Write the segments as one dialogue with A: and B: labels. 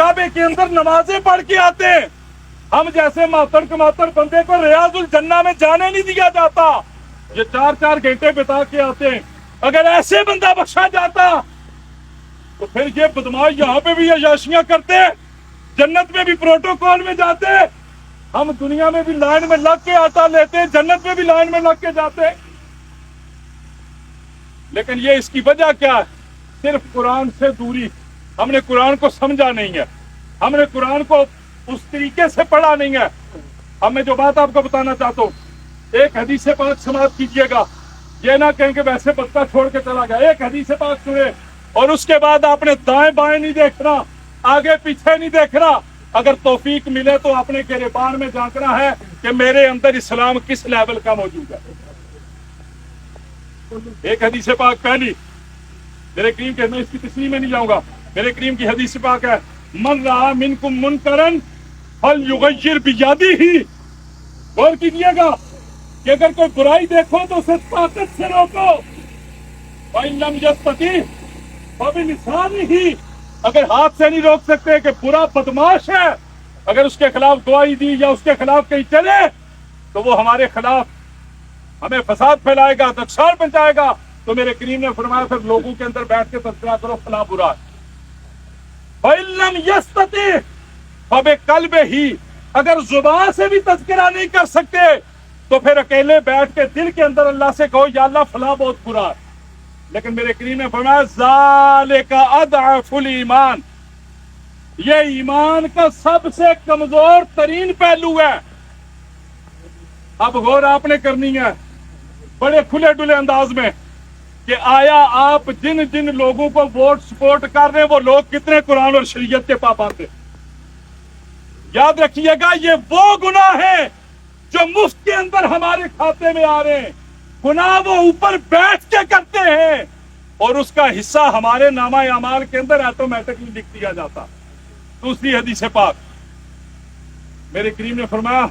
A: काबे के अंदर नमाजें पढ़ के आते हैं। हम जैसे मातड़ कमातड़ बंदे को रियाजुल जन्ना में जाने नहीं दिया जाता। ये 4-4 घंटे बिता के आते हैं। अगर ऐसे बंदा बख्शा जाता तो फिर ये बदमाश यहाँ पे भी अयाशियां करते, जन्नत में भी प्रोटोकॉल में जाते, हम दुनिया में भी लाइन में लग के आता लेते, जन्नत में भी लाइन में लग के जाते। लेकिन ये इसकी वजह क्या है? सिर्फ कुरान से दूरी। हमने कुरान को समझा नहीं है, हमने कुरान को उस तरीके से पढ़ा नहीं है। अब मैं जो बात आपको बताना चाहता हूँ, एक हदीस पाक समाप्त कीजिएगा, ये ना कहें कि वैसे बच्चा छोड़ के चला गया। एक हदीस पाक सुने और उसके बाद आपने दाएं बाएं नहीं देखना, आगे पीछे नहीं देखना। अगर तौफीक मिले तो अपने गिरबान में झांकना है कि मेरे अंदर इस्लाम किस लेवल का मौजूद है। एक हदीस पाक पहली, मेरे करीम के, मैं इसकी तस्वीर में नहीं जाऊंगा, मेरे करीम की हदीस पाक है, मन रहा मिनकुम मुनकरन फल युगय्यिर बियदिही। गौर कीजिएगा कि अगर कोई बुराई देखो तो उसे ताकत से रोको। वइन लम यस्तती फबिलिसानिही। अगर हाथ से नहीं रोक सकते कि बुरा बदमाश है, अगर उसके खिलाफ गवाही दी या उसके खिलाफ कहीं चले तो वो हमारे खिलाफ हमें फसाद फैलाएगा, नुकसान पहुंचाएगा, तो मेरे करीम ने फरमाया फिर लोगों के अंदर बैठ के तज़किरा करो फला बुरा। वइल्लम यस्तती फबिक़ल्बिही। अगर जुबान से भी तज़किरा नहीं कर सकते तो फिर अकेले बैठ के दिल के अंदर अल्लाह से कहो या अल्लाह फला बहुत बुरा है। लेकिन मेरे करीम ने फरमाया ज़ालिका अदअफुल ईमान। ये ईमान का सबसे कमजोर तरीन पहलू है। अब गौर आपने करनी है बड़े खुले डुले अंदाज में कि आया आप जिन जिन लोगों को वोट सपोर्ट कर रहे हैं वो लोग कितने कुरान और शरीयत के पाबंद हैं। याद रखिएगा, ये वो गुनाह है जो मुफ्त के अंदर हमारे खाते में आ रहे हैं। गुनाह वो ऊपर बैठ के करते हैं और उसका हिस्सा हमारे नामा अमाल के अंदर ऑटोमेटिकली लिख दिया जाता। दूसरी हदीस पाक, मेरे करीम ने फरमाया,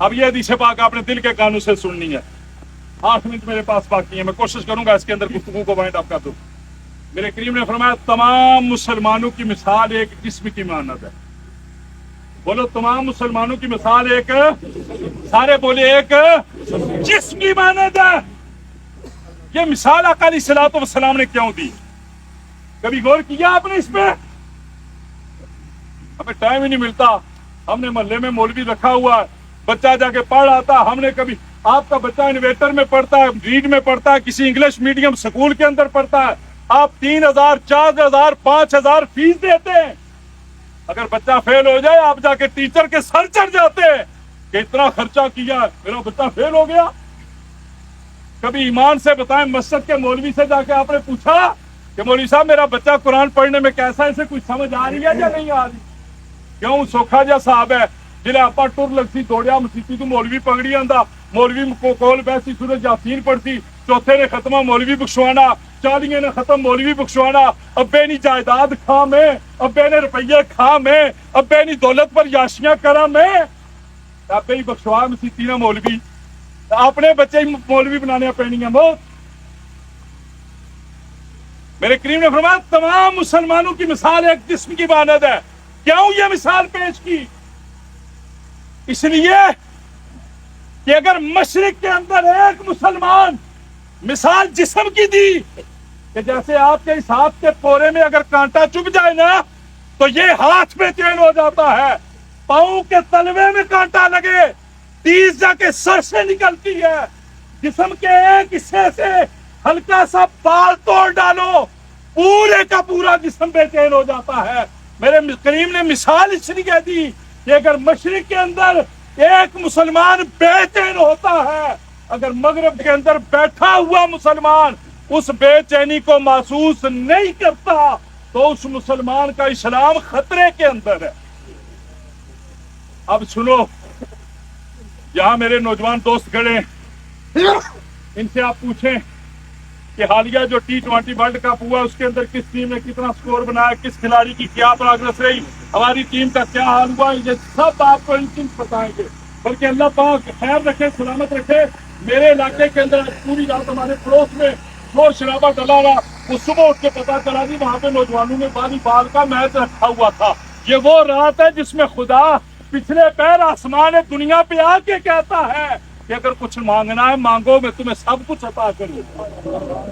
A: अब ये हदीस पाक आपने दिल के कानों से सुननी है। 8 मिनट मेरे पास बाकी है, मैं कोशिश करूंगा इसके अंदर गुफ्तगू को वाइंड अप कर दूं। मेरे करीम ने फरमाया तमाम मुसलमानों की मिसाल एक जिस्म की मानद है। बोलो, तमाम मुसलमानों की मिसाल एक, सारे बोले एक जिस्म की मानद है। ये मिसाल आका अलैहिस्सलातु वस्सलाम ने क्यों दी? कभी गौर किया आपने इस पे? हमें टाइम ही नहीं मिलता। हमने मोहल्ले में मौलवी रखा हुआ है, बच्चा जाके पढ़ आता। हमने कभी, आपका बच्चा इन्वेटर में पढ़ता है, रीड में पढ़ता है, किसी इंग्लिश मीडियम स्कूल के अंदर पढ़ता है, आप 3000, 4000, 5000 फीस देते हैं। अगर बच्चा फेल हो जाए आप जाके टीचर के सर चढ़ जाते हैं कि इतना खर्चा किया, मेरा बच्चा फेल हो गया। कभी ईमान से बताएं, मस्जिद के मौलवी से जाके आपने पूछा कि मौलवी साहब मेरा बच्चा कुरान पढ़ने में कैसा है, इसे कुछ समझ आ रही है या नहीं आ रही? क्यों सौखा जा साहब है जिले आपा टुर लगती दौड़िया मसीती तू मौलवी पगड़ी आंदा, मौलवी को कोल बैसी सूरज यासीन पढ़ती, चौथे ने खत्मा मौलवी बख्शवाना, 40 ने खत्म मौलवी बख्शवाना। अब्बे नी जायदाद खा में, अब्बे ने रुपये खा में, अब्बे नी दौलत पर याशियां करा में, अब्बे ही बख्शवा मसीती ना मौलवी, अपने बच्चे ही मौलवी बनाने पैनी है मौत। मेरे करीम ने फरमाया तमाम मुसलमानों की मिसाल एक जिस्म की मानद है। क्यों ये मिसाल पेश की? इसलिए कि अगर मशरिक के अंदर एक मुसलमान मिसाल जिस्म की दी कि जैसे आपके इस हाथ के पोरे में अगर कांटा चुभ जाए ना तो ये हाथ में चैन हो जाता है, पांव के तलवे में कांटा लगे, तीस जाके सर से निकलती है, जिस्म के एक हिस्से से हल्का सा बाल तोड़ डालो, पूरे का पूरा जिस्म बेचैन हो जाता है। मेरे करीम ने मिसाल इसलिए दी कि अगर मशरिक के अंदर एक मुसलमान बेचैन होता है, अगर मगरब के अंदर बैठा हुआ मुसलमान उस बेचैनी को महसूस नहीं करता तो उस मुसलमान का इस्लाम खतरे के अंदर है। अब सुनो, यहाँ मेरे नौजवान दोस्त खड़े, इनसे आप पूछें कि हालिया जो T20 वर्ल्ड कप हुआ उसके अंदर किस टीम ने कितना स्कोर बनाया, किस खिलाड़ी की क्या प्रोग्रेस रही, हमारी टीम का क्या हाल हुआ, ये सब आपको इन बताएंगे। बल्कि अल्लाह पाक खैर रखे, सलामत रखे। मेरे इलाके के अंदर पूरी रात हमारे पड़ोस में शोर शराबा डला रहा, वो सुबह उठ के पता चला जी वहां पे नौजवानों ने वॉलीबॉल का मैच रखा हुआ था। یہ وہ رات ہے جس میں خدا پچھلے پیر آسمان دنیا پہ آ کے کہتا ہے کہ اگر کچھ مانگنا ہے مانگو، میں تمہیں سب کچھ عطا کروں گا۔